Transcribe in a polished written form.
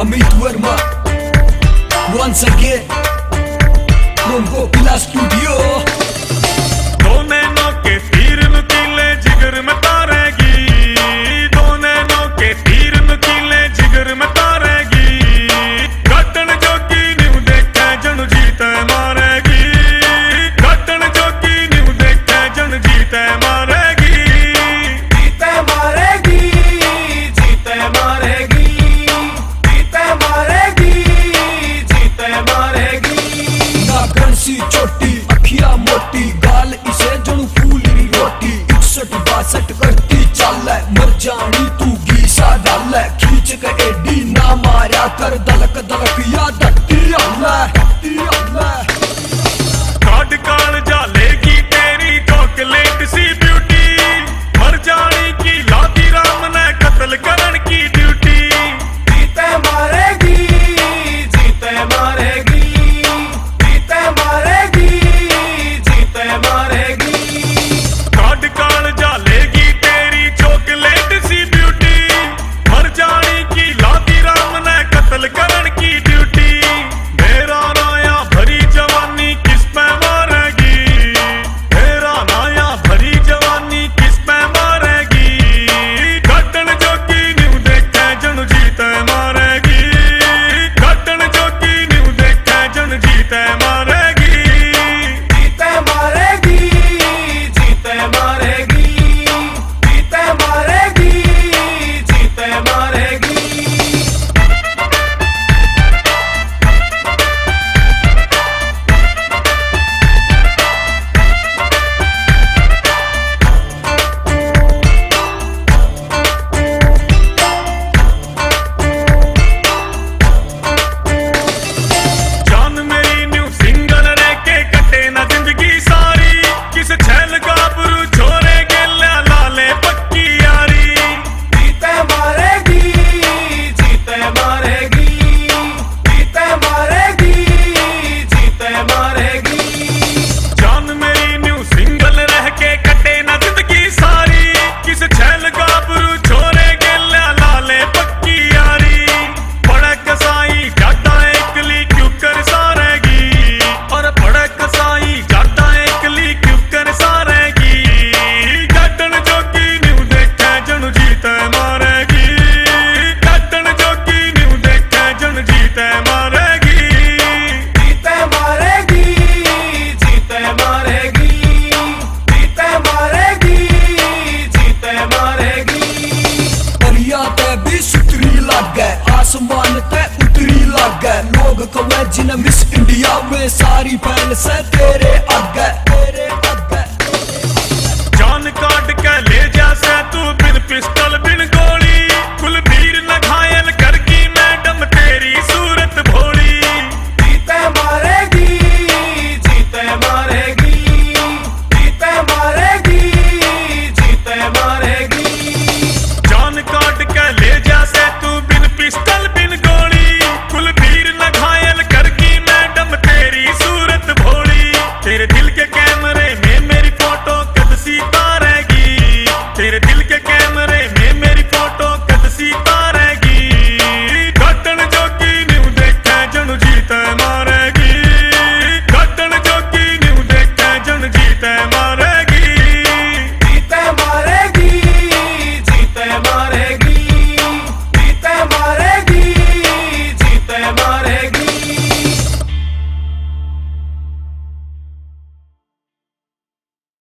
Amit Verma once again from Gokila Studio. दो नैनों के तीर नुकीले जिगर में तारेगी, दो नैनों के तीर नुकीले जिगर में तारेगी, घटन जोगी न्यू देखे जन जीते मारेगी, घटन जोगी न्यू देखे जन जीते मारेगी, जीते मारेगी, जीते मारेगी, जीते मारेगी, जीते मारेगी। नागन सी छोटी अखियां मोटी गाल इसे जणू फूलनी रोटी 61-62 करती चल मर जानी तू गीसा डाल खींच के एडी ना मारा कर दलक दलक या धक्की अल्लाह काट काल जालेगी तेरी चॉकलेट सी ब्यूटी, मर जानी की लादी राम ने कत्ल करन की ड्यूटी, जीते मारेगी, जीते मारेगी, जीते मारेगी, जीते मारेगी। काट काल जालेगी तेरी चॉकलेट सी ब्यूटी, मर जानी की लादी राम ने कत्ल करन की ड्यूटी, मेरा नाया भरी जवानी किस पे मारेगी, मेरा नाया भरी जवानी किस पे मारेगी, घटन जोगी न्यू देखे जन जीते मारेगी, घटन जोगी न्यू देखे जन जीते मारेगी, जीते मारेगी, जीते मारेगी, जीते मारेगी, जीते मारेगी। जान मेरी न्यू सिंगल रह के कटे ना जिंदगी सारी, किस छैल गाबरू छोरे गेल्या लाले पक्की यारी, जीते मारेगी, जीते मारेगी, जीते मारेगी, जीते मारेगी। जान मेरी न्यू सिंगल रह के कटे ना जिंदगी सारी, किस छैल गाबरू छोरे गेल्या लाले पक्की यारी, बड़े कसाई जाटा एकली क्यों कर सारेगी, और बड़े कसाई जाटा एकली क्यों कर सारेगी, घटन जोगी न्यू देखे जन जीते मारेगी, घटन जोगी न्यू देखे जन जीते मारेगी, जीते मारेगी, जीते मारेगी, जीते मारेगी, जीते मारेगी। परिया ते भी सुतरी लागे आसमान ते उतरी लागे लोग कवे जिन्हें मिस इंडिया में सारी फैल से तेरे आगे